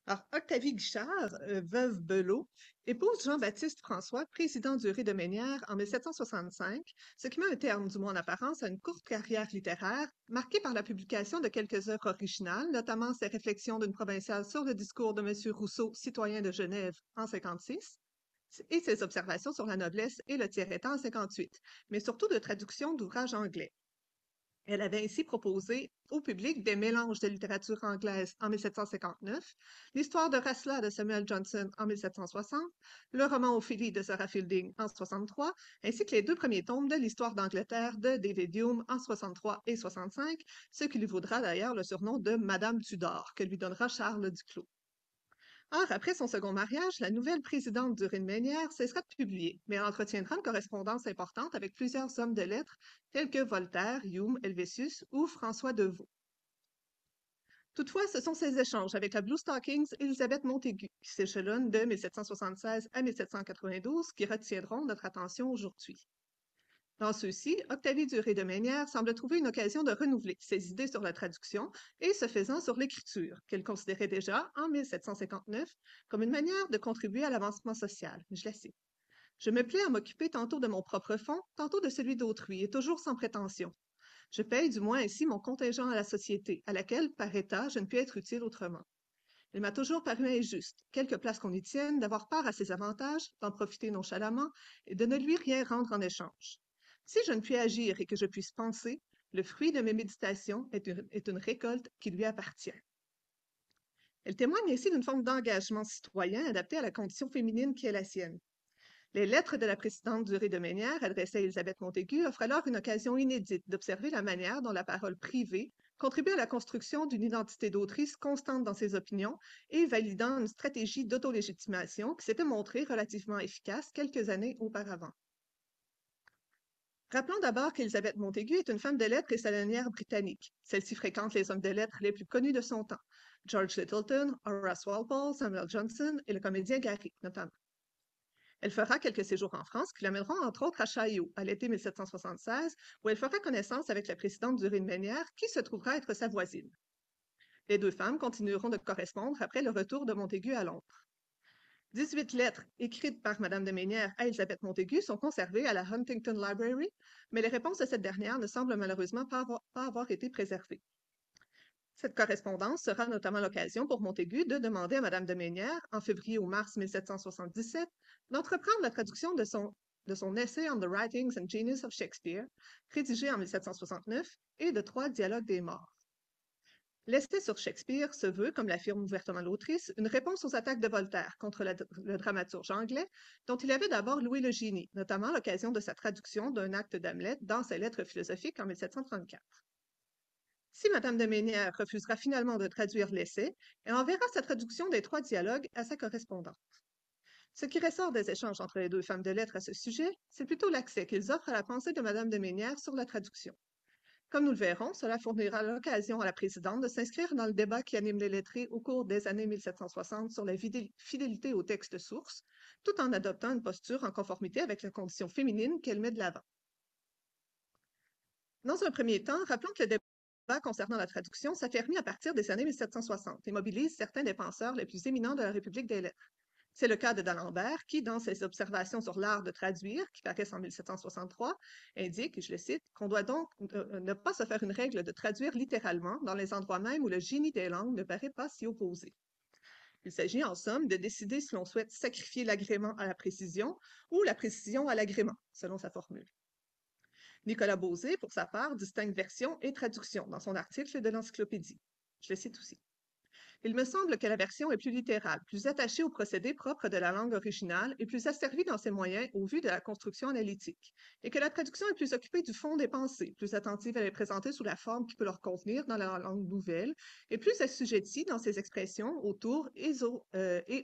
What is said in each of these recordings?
Alors, Octavie Guichard, veuve Belot, épouse Jean-Baptiste François, président du Ré de Ménière en 1765, ce qui met un terme, du moins en apparence, à une courte carrière littéraire, marquée par la publication de quelques œuvres originales, notamment ses réflexions d'une provinciale sur le discours de M. Rousseau, citoyen de Genève, en 56, et ses observations sur la noblesse et le tiers-état en 58, mais surtout de traductions d'ouvrages anglais. Elle avait ainsi proposé au public des mélanges de littérature anglaise en 1759, l'histoire de Rasla de Samuel Johnson en 1760, le roman Ophélie de Sarah Fielding en 63, ainsi que les deux premiers tomes de l'histoire d'Angleterre de David Hume en 63 et 65, ce qui lui vaudra d'ailleurs le surnom de Madame Tudor, que lui donnera Charles Duclos. Or, après son second mariage, la nouvelle présidente du Rhin-Ménière cessera de publier, mais elle entretiendra une correspondance importante avec plusieurs hommes de lettres tels que Voltaire, Hume, Helvétius ou François de Vaux. Toutefois, ce sont ces échanges avec la Blue Stockings Elisabeth Montaigu, qui s'échelonnent de 1776 à 1792, qui retiendront notre attention aujourd'hui. Dans ceux-ci, Octavie Duré de Ménière semble trouver une occasion de renouveler ses idées sur la traduction et ce faisant sur l'écriture, qu'elle considérait déjà, en 1759, comme une manière de contribuer à l'avancement social. Je la cite. Je me plais à m'occuper tantôt de mon propre fonds, tantôt de celui d'autrui, et toujours sans prétention. Je paye du moins ainsi mon contingent à la société, à laquelle, par état, je ne puis être utile autrement. Il m'a toujours paru injuste, quelque place qu'on y tienne, d'avoir part à ses avantages, d'en profiter nonchalamment, et de ne lui rien rendre en échange. Si je ne puis agir et que je puisse penser, le fruit de mes méditations est une récolte qui lui appartient. Elle témoigne ainsi d'une forme d'engagement citoyen adapté à la condition féminine qui est la sienne. Les lettres de la présidente Durée de Ménière, adressées à Elisabeth Montaigu, offrent alors une occasion inédite d'observer la manière dont la parole privée contribue à la construction d'une identité d'autrice constante dans ses opinions et validant une stratégie d'autolégitimation qui s'était montrée relativement efficace quelques années auparavant. Rappelons d'abord qu'Elisabeth Montaigu est une femme de lettres et salonière britannique. Celle-ci fréquente les hommes de lettres les plus connus de son temps, George Littleton, Horace Walpole, Samuel Johnson et le comédien Garrick, notamment. Elle fera quelques séjours en France qui l'amèneront entre autres à Chaillot, à l'été 1776, où elle fera connaissance avec la présidente du Rhin-Ménière, qui se trouvera être sa voisine. Les deux femmes continueront de correspondre après le retour de Montaigu à Londres. 18 lettres écrites par Madame de Ménière à Elisabeth Montaigu sont conservées à la Huntington Library, mais les réponses de cette dernière ne semblent malheureusement pas avoir été préservées. Cette correspondance sera notamment l'occasion pour Montaigu de demander à Madame de Ménière, en février ou mars 1777, d'entreprendre la traduction de son essai On the Writings and Genius of Shakespeare, rédigé en 1769, et de 3 dialogues des morts. L'essai sur Shakespeare se veut, comme l'affirme ouvertement l'autrice, une réponse aux attaques de Voltaire contre le dramaturge anglais, dont il avait d'abord loué le génie, notamment à l'occasion de sa traduction d'un acte d'Hamlet dans ses lettres philosophiques en 1734. Si Madame de Ménière refusera finalement de traduire l'essai, elle enverra sa traduction des 3 dialogues à sa correspondante. Ce qui ressort des échanges entre les deux femmes de lettres à ce sujet, c'est plutôt l'accès qu'ils offrent à la pensée de Madame de Ménière sur la traduction. Comme nous le verrons, cela fournira l'occasion à la présidente de s'inscrire dans le débat qui anime les lettrés au cours des années 1760 sur la fidélité au texte source, tout en adoptant une posture en conformité avec la condition féminine qu'elle met de l'avant. Dans un premier temps, rappelons que le débat concernant la traduction s'affermit à partir des années 1760 et mobilise certains des penseurs les plus éminents de la République des lettres. C'est le cas de d'Alembert qui, dans ses observations sur l'art de traduire, qui paraissent en 1763, indique, et je le cite, qu'on doit donc ne pas se faire une règle de traduire littéralement dans les endroits même où le génie des langues ne paraît pas s'y opposer. Il s'agit en somme de décider si l'on souhaite sacrifier l'agrément à la précision ou la précision à l'agrément, selon sa formule. Nicolas Beauzé, pour sa part, distingue version et traduction dans son article de l'Encyclopédie. Je le cite aussi. Il me semble que la version est plus littérale, plus attachée au procédé propre de la langue originale et plus asservie dans ses moyens au vu de la construction analytique, et que la traduction est plus occupée du fond des pensées, plus attentive à les présenter sous la forme qui peut leur convenir dans la langue nouvelle, et plus assujettie dans ses expressions autour et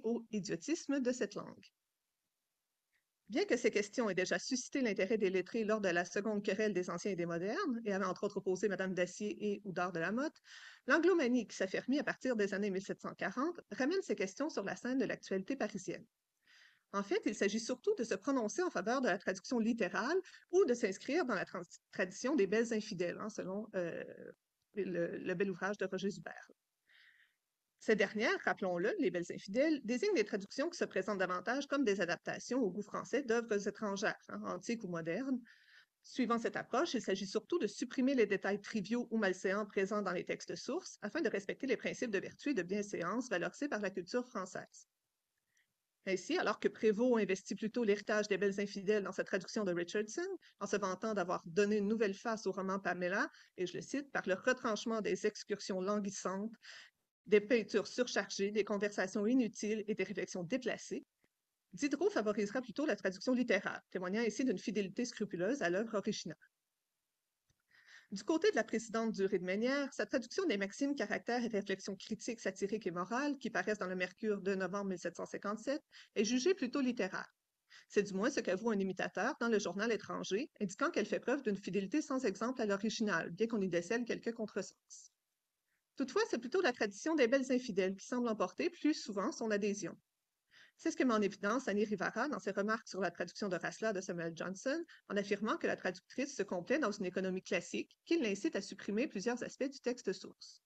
au idiotisme de cette langue. Bien que ces questions aient déjà suscité l'intérêt des lettrés lors de la seconde querelle des anciens et des modernes, et avaient entre autres opposé Madame Dacier et Oudard de la Motte, l'anglomanie qui s'affermit à partir des années 1740 ramène ces questions sur la scène de l'actualité parisienne. En fait, il s'agit surtout de se prononcer en faveur de la traduction littérale ou de s'inscrire dans la tradition des belles infidèles, selon le bel ouvrage de Roger Joubert. Ces dernières, rappelons-le, les Belles infidèles, désignent des traductions qui se présentent davantage comme des adaptations au goût français d'œuvres étrangères, antiques ou modernes. Suivant cette approche, il s'agit surtout de supprimer les détails triviaux ou malséants présents dans les textes sources afin de respecter les principes de vertu et de bienséance valorisés par la culture française. Ainsi, alors que Prévost investit plutôt l'héritage des Belles infidèles dans sa traduction de Richardson, en se vantant d'avoir donné une nouvelle face au roman Pamela, et je le cite, par le retranchement des excursions languissantes, des peintures surchargées, des conversations inutiles et des réflexions déplacées, Diderot favorisera plutôt la traduction littéraire, témoignant ainsi d'une fidélité scrupuleuse à l'œuvre originale. Du côté de la présidente Durée de Ménière, sa traduction des maximes, caractères et réflexions critiques, satiriques et morales qui paraissent dans le Mercure de novembre 1757 est jugée plutôt littéraire. C'est du moins ce qu'avoue un imitateur dans le journal étranger, indiquant qu'elle fait preuve d'une fidélité sans exemple à l'original, bien qu'on y décèle quelques contresens. Toutefois, c'est plutôt la tradition des Belles infidèles qui semble emporter plus souvent son adhésion. C'est ce que met en évidence Annie Rivara dans ses remarques sur la traduction de Rasla de Samuel Johnson, en affirmant que la traductrice se complaît dans une économie classique qui l'incite à supprimer plusieurs aspects du texte source.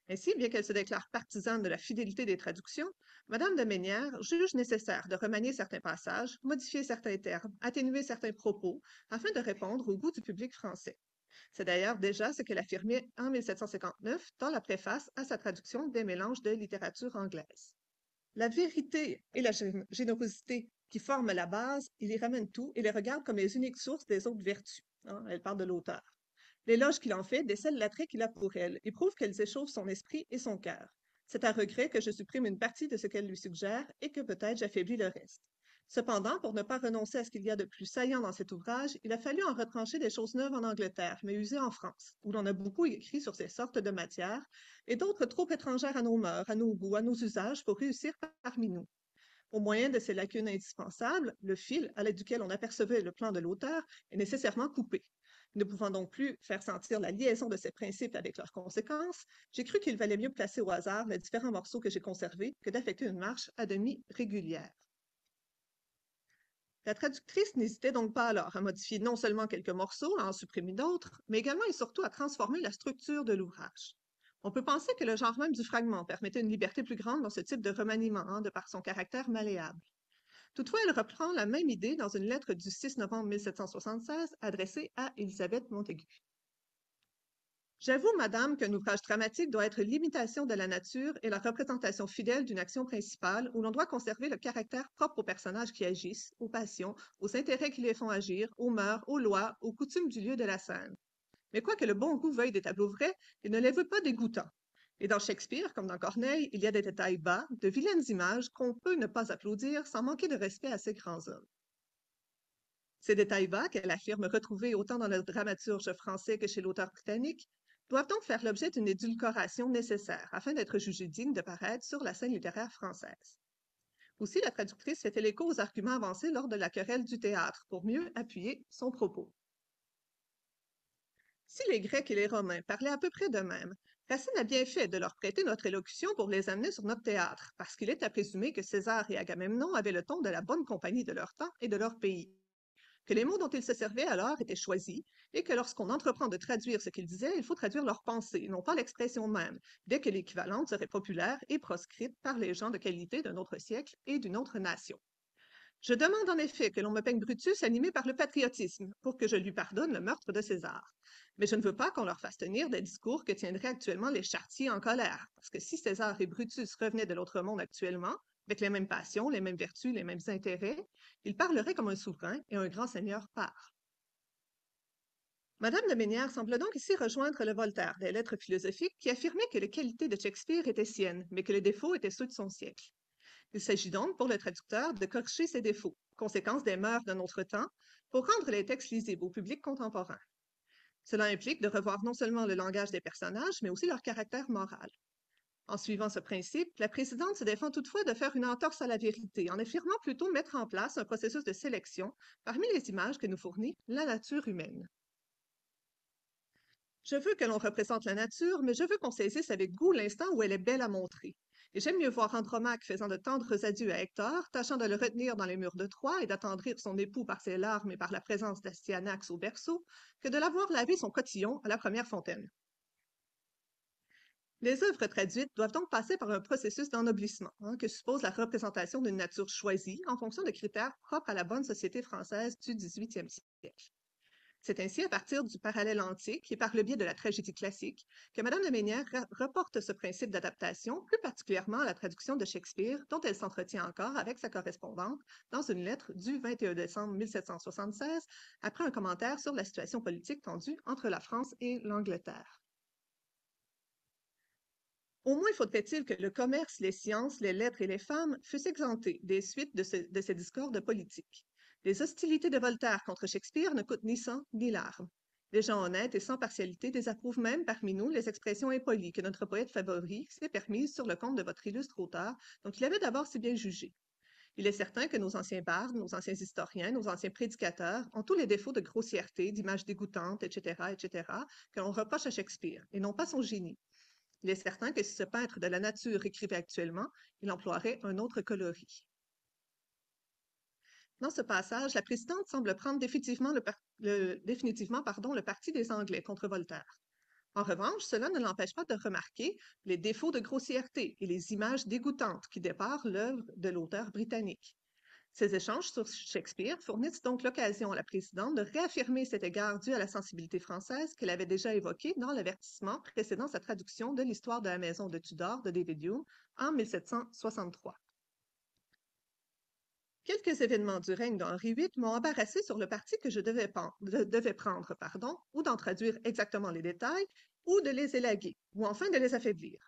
Ainsi, bien qu'elle se déclare partisane de la fidélité des traductions, Madame de Ménière juge nécessaire de remanier certains passages, modifier certains termes, atténuer certains propos, afin de répondre au goût du public français. C'est d'ailleurs déjà ce qu'elle affirmait en 1759 dans la préface à sa traduction des mélanges de littérature anglaise. La vérité et la générosité qui forment la base, il y ramène tout et les regarde comme les uniques sources des autres vertus. Elle parle de l'auteur. L'éloge qu'il en fait décèle l'attrait qu'il a pour elle et prouve qu'elles échauffent son esprit et son cœur. C'est à regret que je supprime une partie de ce qu'elle lui suggère et que peut-être j'affaiblis le reste. Cependant, pour ne pas renoncer à ce qu'il y a de plus saillant dans cet ouvrage, il a fallu en retrancher des choses neuves en Angleterre, mais usées en France, où l'on a beaucoup écrit sur ces sortes de matières, et d'autres trop étrangères à nos mœurs, à nos goûts, à nos usages pour réussir parmi nous. Au moyen de ces lacunes indispensables, le fil à l'aide duquel on apercevait le plan de l'auteur est nécessairement coupé. Ne pouvant donc plus faire sentir la liaison de ces principes avec leurs conséquences, j'ai cru qu'il valait mieux placer au hasard les différents morceaux que j'ai conservés que d'affecter une marche à demi régulière. La traductrice n'hésitait donc pas alors à modifier non seulement quelques morceaux, à en supprimer d'autres, mais également et surtout à transformer la structure de l'ouvrage. On peut penser que le genre même du fragment permettait une liberté plus grande dans ce type de remaniement, de par son caractère malléable. Toutefois, elle reprend la même idée dans une lettre du 6 novembre 1776 adressée à Élisabeth Montaigu. J'avoue, madame, qu'un ouvrage dramatique doit être l'imitation de la nature et la représentation fidèle d'une action principale où l'on doit conserver le caractère propre aux personnages qui agissent, aux passions, aux intérêts qui les font agir, aux mœurs, aux lois, aux coutumes du lieu de la scène. Mais quoique le bon goût veuille des tableaux vrais, il ne les veut pas dégoûtants. Et dans Shakespeare, comme dans Corneille, il y a des détails bas, de vilaines images qu'on peut ne pas applaudir sans manquer de respect à ces grands hommes. Ces détails bas, qu'elle affirme retrouver autant dans le dramaturge français que chez l'auteur britannique, doivent donc faire l'objet d'une édulcoration nécessaire afin d'être jugés dignes de paraître sur la scène littéraire française. Aussi, la traductrice fait l'écho aux arguments avancés lors de la querelle du théâtre pour mieux appuyer son propos. Si les Grecs et les Romains parlaient à peu près de même, Racine a bien fait de leur prêter notre élocution pour les amener sur notre théâtre, parce qu'il est à présumer que César et Agamemnon avaient le ton de la bonne compagnie de leur temps et de leur pays, que les mots dont ils se servaient alors étaient choisis, et que lorsqu'on entreprend de traduire ce qu'ils disaient, il faut traduire leur pensée, non pas l'expression même, dès que l'équivalente serait populaire et proscrite par les gens de qualité d'un autre siècle et d'une autre nation. Je demande en effet que l'on me peigne Brutus animé par le patriotisme, pour que je lui pardonne le meurtre de César. Mais je ne veux pas qu'on leur fasse tenir des discours que tiendraient actuellement les charretiers en colère, parce que si César et Brutus revenaient de l'autre monde actuellement, avec les mêmes passions, les mêmes vertus, les mêmes intérêts, ils parleraient comme un souverain et un grand seigneur parle. Madame de Ménière semble donc ici rejoindre le Voltaire des Lettres philosophiques qui affirmait que les qualités de Shakespeare étaient siennes, mais que les défauts étaient ceux de son siècle. Il s'agit donc pour le traducteur de corriger ses défauts, conséquence des mœurs de notre temps, pour rendre les textes lisibles au public contemporain. Cela implique de revoir non seulement le langage des personnages, mais aussi leur caractère moral. En suivant ce principe, la présidente se défend toutefois de faire une entorse à la vérité, en affirmant plutôt mettre en place un processus de sélection parmi les images que nous fournit la nature humaine. Je veux que l'on représente la nature, mais je veux qu'on saisisse avec goût l'instant où elle est belle à montrer. Et j'aime mieux voir Andromaque faisant de tendres adieux à Hector, tâchant de le retenir dans les murs de Troie et d'attendrir son époux par ses larmes et par la présence d'Astyanax au berceau, que de la voir laver son cotillon à la première fontaine. Les œuvres traduites doivent donc passer par un processus d'ennoblissement, que suppose la représentation d'une nature choisie en fonction de critères propres à la bonne société française du 18e siècle. C'est ainsi à partir du parallèle antique et par le biais de la tragédie classique que Madame de Ménière reporte ce principe d'adaptation, plus particulièrement à la traduction de Shakespeare, dont elle s'entretient encore avec sa correspondante dans une lettre du 21 décembre 1776, après un commentaire sur la situation politique tendue entre la France et l'Angleterre. Au moins faudrait-il que le commerce, les sciences, les lettres et les femmes fussent exemptés des suites de ces discordes politiques. Les hostilités de Voltaire contre Shakespeare ne coûtent ni sang ni larmes. Les gens honnêtes et sans partialité désapprouvent même parmi nous les expressions impolies que notre poète favori s'est permises sur le compte de votre illustre auteur, dont il avait d'abord si bien jugé. Il est certain que nos anciens bardes, nos anciens historiens, nos anciens prédicateurs ont tous les défauts de grossièreté, d'image dégoûtante, etc., etc., que l'on reproche à Shakespeare, et non pas son génie. Il est certain que si ce peintre de la nature écrivait actuellement, il emploierait un autre coloris. Dans ce passage, la présidente semble prendre définitivement le parti des Anglais contre Voltaire. En revanche, cela ne l'empêche pas de remarquer les défauts de grossièreté et les images dégoûtantes qui déparent l'œuvre de l'auteur britannique. Ces échanges sur Shakespeare fournissent donc l'occasion à la présidente de réaffirmer cet égard dû à la sensibilité française qu'elle avait déjà évoqué dans l'avertissement précédant sa traduction de l'histoire de la maison de Tudor de David Hume en 1763. Quelques événements du règne d'Henri VIII m'ont embarrassé sur le parti que je devais prendre, ou d'en traduire exactement les détails, ou de les élaguer, ou enfin de les affaiblir.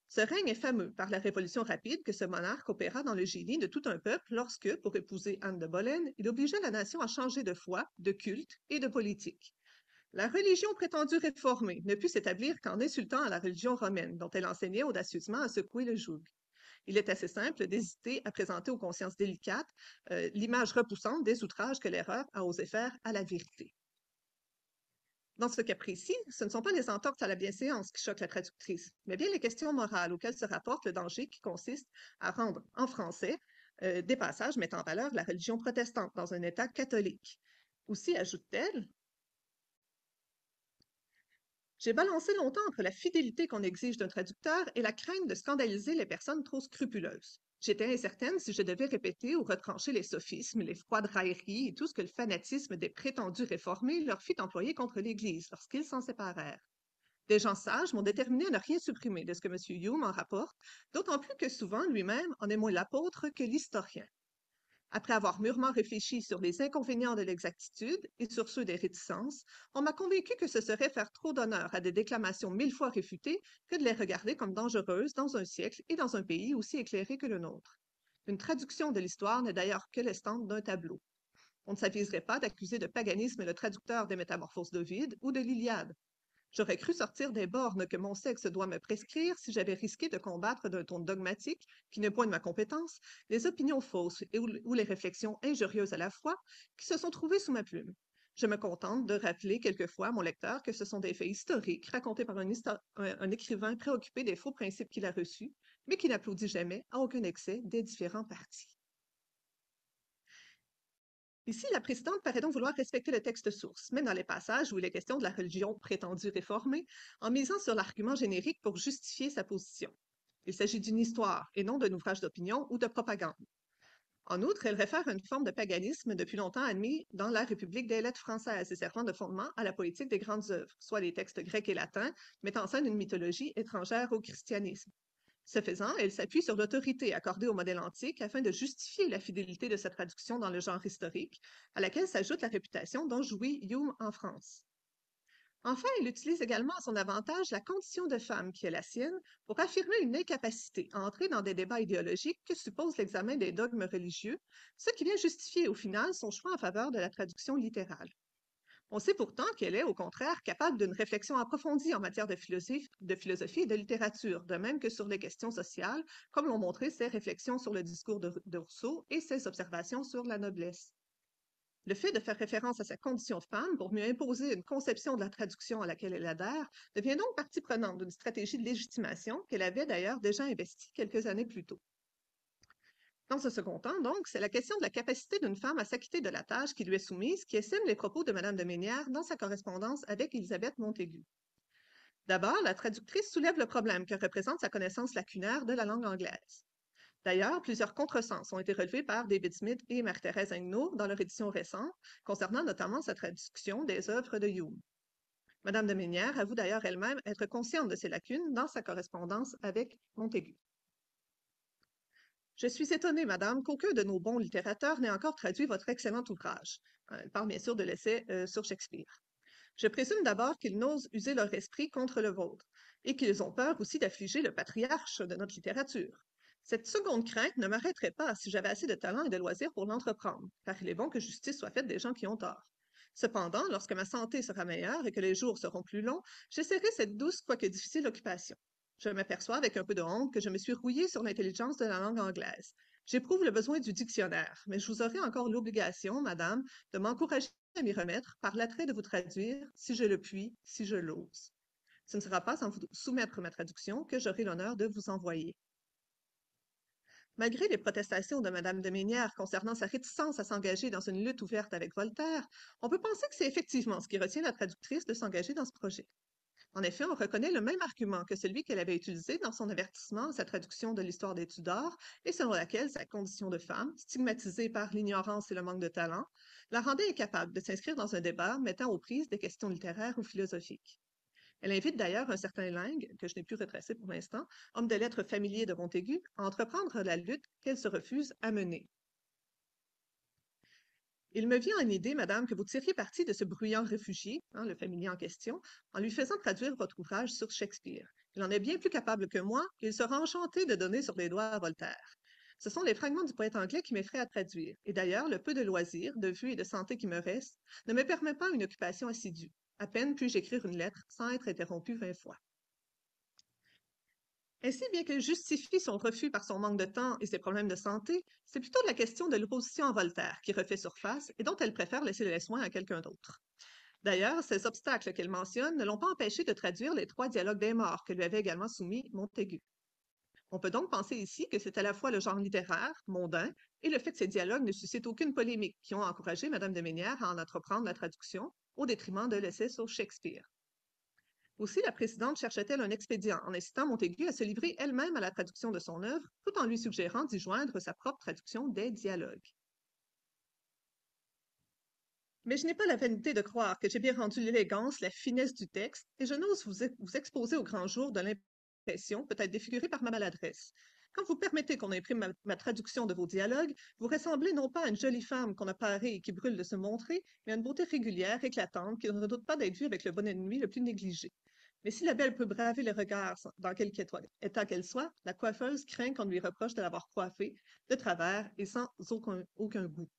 Ce règne est fameux par la révolution rapide que ce monarque opéra dans le génie de tout un peuple lorsque, pour épouser Anne de Boleyn, il obligea la nation à changer de foi, de culte et de politique. La religion prétendue réformée ne put s'établir qu'en insultant à la religion romaine, dont elle enseignait audacieusement à secouer le joug. Il est assez simple d'hésiter à présenter aux consciences délicates l'image repoussante des outrages que l'erreur a osé faire à la vérité. Dans ce cas précis, ce ne sont pas les entorses à la bienséance qui choquent la traductrice, mais bien les questions morales auxquelles se rapporte le danger qui consiste à rendre en français des passages mettant en valeur la religion protestante dans un État catholique. Aussi, ajoute-t-elle, j'ai balancé longtemps entre la fidélité qu'on exige d'un traducteur et la crainte de scandaliser les personnes trop scrupuleuses. J'étais incertaine si je devais répéter ou retrancher les sophismes, les froides railleries et tout ce que le fanatisme des prétendus réformés leur fit employer contre l'Église lorsqu'ils s'en séparèrent. Des gens sages m'ont déterminé à ne rien supprimer de ce que M. Hume en rapporte, d'autant plus que souvent lui-même en est moins l'apôtre que l'historien. Après avoir mûrement réfléchi sur les inconvénients de l'exactitude et sur ceux des réticences, on m'a convaincu que ce serait faire trop d'honneur à des déclamations 1000 fois réfutées que de les regarder comme dangereuses dans un siècle et dans un pays aussi éclairé que le nôtre. Une traduction de l'histoire n'est d'ailleurs que l'estampe d'un tableau. On ne s'aviserait pas d'accuser de paganisme le traducteur des Métamorphoses d'Ovide ou de l'Iliade. J'aurais cru sortir des bornes que mon sexe doit me prescrire si j'avais risqué de combattre d'un ton dogmatique, qui n'est point de ma compétence, les opinions fausses ou les réflexions injurieuses à la fois qui se sont trouvées sous ma plume. Je me contente de rappeler quelquefois à mon lecteur que ce sont des faits historiques racontés par un écrivain préoccupé des faux principes qu'il a reçus, mais qui n'applaudit jamais à aucun excès des différents partis. Ici, la présidente paraît donc vouloir respecter le texte source, même dans les passages où il est question de la religion prétendue réformée, en misant sur l'argument générique pour justifier sa position. Il s'agit d'une histoire et non d'un ouvrage d'opinion ou de propagande. En outre, elle réfère à une forme de paganisme depuis longtemps admis dans la République des lettres françaises et servant de fondement à la poétique des grandes œuvres, soit les textes grecs et latins, mettant en scène une mythologie étrangère au christianisme. Ce faisant, elle s'appuie sur l'autorité accordée au modèle antique afin de justifier la fidélité de sa traduction dans le genre historique, à laquelle s'ajoute la réputation dont jouit Hume en France. Enfin, elle utilise également à son avantage la condition de femme qui est la sienne pour affirmer une incapacité à entrer dans des débats idéologiques que suppose l'examen des dogmes religieux, ce qui vient justifier au final son choix en faveur de la traduction littérale. On sait pourtant qu'elle est, au contraire, capable d'une réflexion approfondie en matière de philosophie et de littérature, de même que sur les questions sociales, comme l'ont montré ses réflexions sur le discours de Rousseau et ses observations sur la noblesse. Le fait de faire référence à sa condition de femme pour mieux imposer une conception de la traduction à laquelle elle adhère devient donc partie prenante d'une stratégie de légitimation qu'elle avait d'ailleurs déjà investie quelques années plus tôt. Dans ce second temps, donc, c'est la question de la capacité d'une femme à s'acquitter de la tâche qui lui est soumise qui estime les propos de Madame de Ménière dans sa correspondance avec Élisabeth Montaigu. D'abord, la traductrice soulève le problème que représente sa connaissance lacunaire de la langue anglaise. D'ailleurs, plusieurs contresens ont été relevés par David Smith et Marie-Thérèse Agneau dans leur édition récente, concernant notamment sa traduction des œuvres de Hume. Madame de Ménière avoue d'ailleurs elle-même être consciente de ces lacunes dans sa correspondance avec Montaigu. Je suis étonnée, madame, qu'aucun de nos bons littérateurs n'ait encore traduit votre excellent ouvrage. Elle parle bien sûr de l'essai sur Shakespeare. Je présume d'abord qu'ils n'osent user leur esprit contre le vôtre, et qu'ils ont peur aussi d'affliger le patriarche de notre littérature. Cette seconde crainte ne m'arrêterait pas si j'avais assez de talent et de loisirs pour l'entreprendre, car il est bon que justice soit faite des gens qui ont tort. Cependant, lorsque ma santé sera meilleure et que les jours seront plus longs, j'essaierai cette douce quoique difficile occupation. Je m'aperçois avec un peu de honte que je me suis rouillée sur l'intelligence de la langue anglaise. J'éprouve le besoin du dictionnaire, mais je vous aurai encore l'obligation, madame, de m'encourager à m'y remettre par l'attrait de vous traduire, si je le puis, si je l'ose. Ce ne sera pas sans vous soumettre ma traduction que j'aurai l'honneur de vous envoyer. Malgré les protestations de Madame de Ménière concernant sa réticence à s'engager dans une lutte ouverte avec Voltaire, on peut penser que c'est effectivement ce qui retient la traductrice de s'engager dans ce projet. En effet, on reconnaît le même argument que celui qu'elle avait utilisé dans son avertissement à sa traduction de l'histoire des Tudors, et selon laquelle sa condition de femme, stigmatisée par l'ignorance et le manque de talent, la rendait incapable de s'inscrire dans un débat mettant aux prises des questions littéraires ou philosophiques. Elle invite d'ailleurs un certain Lingue, que je n'ai pu retracer pour l'instant, homme de lettres familier de Montaigu, à entreprendre la lutte qu'elle se refuse à mener. Il me vient en idée, madame, que vous tiriez parti de ce bruyant réfugié, le familier en question, en lui faisant traduire votre ouvrage sur Shakespeare. Il en est bien plus capable que moi, et il sera enchanté de donner sur les doigts à Voltaire. Ce sont les fragments du poète anglais qui m'effraient à traduire, et d'ailleurs, le peu de loisirs, de vue et de santé qui me reste ne me permet pas une occupation assidue. À peine puis-je écrire une lettre sans être interrompu 20 fois. Ainsi, bien qu'elle justifie son refus par son manque de temps et ses problèmes de santé, c'est plutôt la question de l'opposition à Voltaire qui refait surface et dont elle préfère laisser les soins à quelqu'un d'autre. D'ailleurs, ces obstacles qu'elle mentionne ne l'ont pas empêché de traduire les 3 dialogues des morts que lui avait également soumis Montaigu. On peut donc penser ici que c'est à la fois le genre littéraire, mondain, et le fait que ces dialogues ne suscitent aucune polémique qui ont encouragé Madame de Ménière à en entreprendre la traduction au détriment de l'essai sur Shakespeare. Aussi, la présidente cherchait-elle un expédient en incitant Montaigu à se livrer elle-même à la traduction de son œuvre, tout en lui suggérant d'y joindre sa propre traduction des dialogues. Mais je n'ai pas la vanité de croire que j'ai bien rendu l'élégance, la finesse du texte, et je n'ose vous exposer au grand jour de l'impression, peut-être défigurée par ma maladresse. Quand vous permettez qu'on imprime ma traduction de vos dialogues, vous ressemblez non pas à une jolie femme qu'on a parée et qui brûle de se montrer, mais à une beauté régulière, éclatante, qui ne redoute pas d'être vue avec le bon ennemi le plus négligé. Mais si la belle peut braver les regards dans quelque état qu'elle soit, la coiffeuse craint qu'on lui reproche de l'avoir coiffée de travers et sans aucun goût.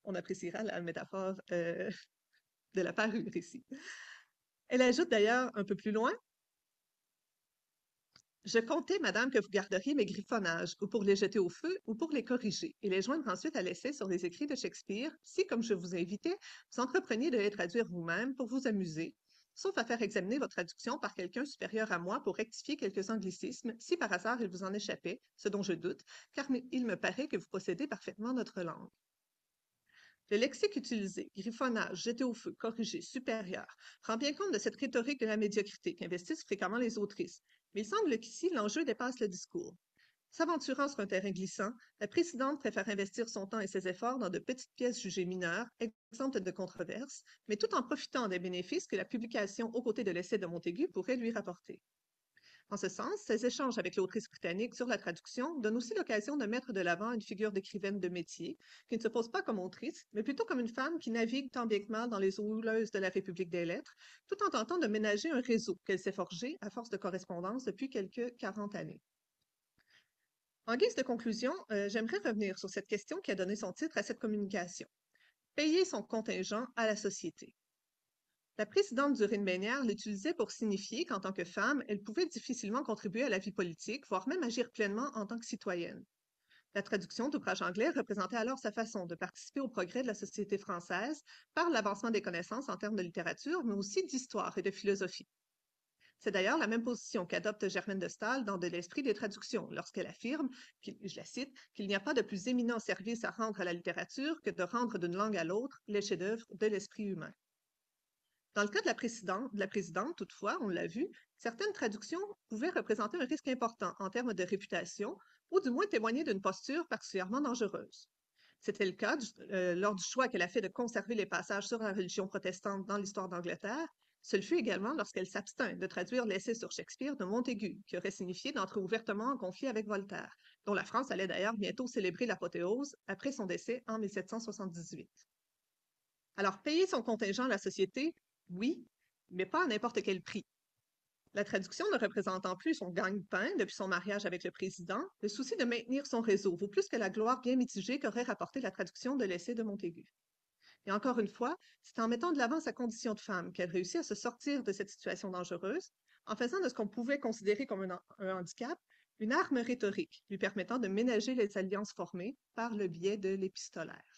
On appréciera la métaphore de la parure ici. Elle ajoute d'ailleurs un peu plus loin: je comptais, madame, que vous garderiez mes griffonnages, ou pour les jeter au feu, ou pour les corriger, et les joindre ensuite à l'essai sur les écrits de Shakespeare, si, comme je vous invitais, vous entrepreniez de les traduire vous-même pour vous amuser, sauf à faire examiner votre traduction par quelqu'un supérieur à moi pour rectifier quelques anglicismes, si par hasard il vous en échappait, ce dont je doute, car il me paraît que vous possédez parfaitement notre langue. Le lexique utilisé, griffonnage, jeté au feu, corrigé, supérieur, rend bien compte de cette rhétorique de la médiocrité qu'investissent fréquemment les autrices, mais il semble qu'ici l'enjeu dépasse le discours. S'aventurant sur un terrain glissant, la présidente préfère investir son temps et ses efforts dans de petites pièces jugées mineures, exemptes de controverses, mais tout en profitant des bénéfices que la publication aux côtés de l'essai de Montaigu pourrait lui rapporter. En ce sens, ces échanges avec l'autrice britannique sur la traduction donnent aussi l'occasion de mettre de l'avant une figure d'écrivaine de métier, qui ne se pose pas comme autrice, mais plutôt comme une femme qui navigue tant bien que mal dans les eaux houleuses de la République des lettres, tout en tentant de ménager un réseau qu'elle s'est forgé à force de correspondance depuis quelques 40 années. En guise de conclusion, j'aimerais revenir sur cette question qui a donné son titre à cette communication. Payer son contingent à la société. La présidente du Bénière l'utilisait pour signifier qu'en tant que femme, elle pouvait difficilement contribuer à la vie politique, voire même agir pleinement en tant que citoyenne. La traduction d'ouvrages anglais représentait alors sa façon de participer au progrès de la société française par l'avancement des connaissances en termes de littérature, mais aussi d'histoire et de philosophie. C'est d'ailleurs la même position qu'adopte Germaine de Staël dans De l'esprit des traductions, lorsqu'elle affirme, je la cite, qu'il n'y a pas de plus éminent service à rendre à la littérature que de rendre d'une langue à l'autre les chefs-d'œuvre de l'esprit humain. Dans le cas de la présidente, toutefois, on l'a vu, certaines traductions pouvaient représenter un risque important en termes de réputation ou du moins témoigner d'une posture particulièrement dangereuse. C'était le cas lors du choix qu'elle a fait de conserver les passages sur la religion protestante dans l'histoire d'Angleterre. Ce le fut également lorsqu'elle s'abstint de traduire l'essai sur Shakespeare de Montaigu, qui aurait signifié d'entrer ouvertement en conflit avec Voltaire, dont la France allait d'ailleurs bientôt célébrer l'apothéose après son décès en 1778. Alors, payer son contingent à la société, oui, mais pas à n'importe quel prix. La traduction ne représentant plus son gagne-pain depuis son mariage avec le président, le souci de maintenir son réseau vaut plus que la gloire bien mitigée qu'aurait rapporté la traduction de l'essai de Montaigu. Et encore une fois, c'est en mettant de l'avant sa condition de femme qu'elle réussit à se sortir de cette situation dangereuse, en faisant de ce qu'on pouvait considérer comme un handicap une arme rhétorique lui permettant de ménager les alliances formées par le biais de l'épistolaire.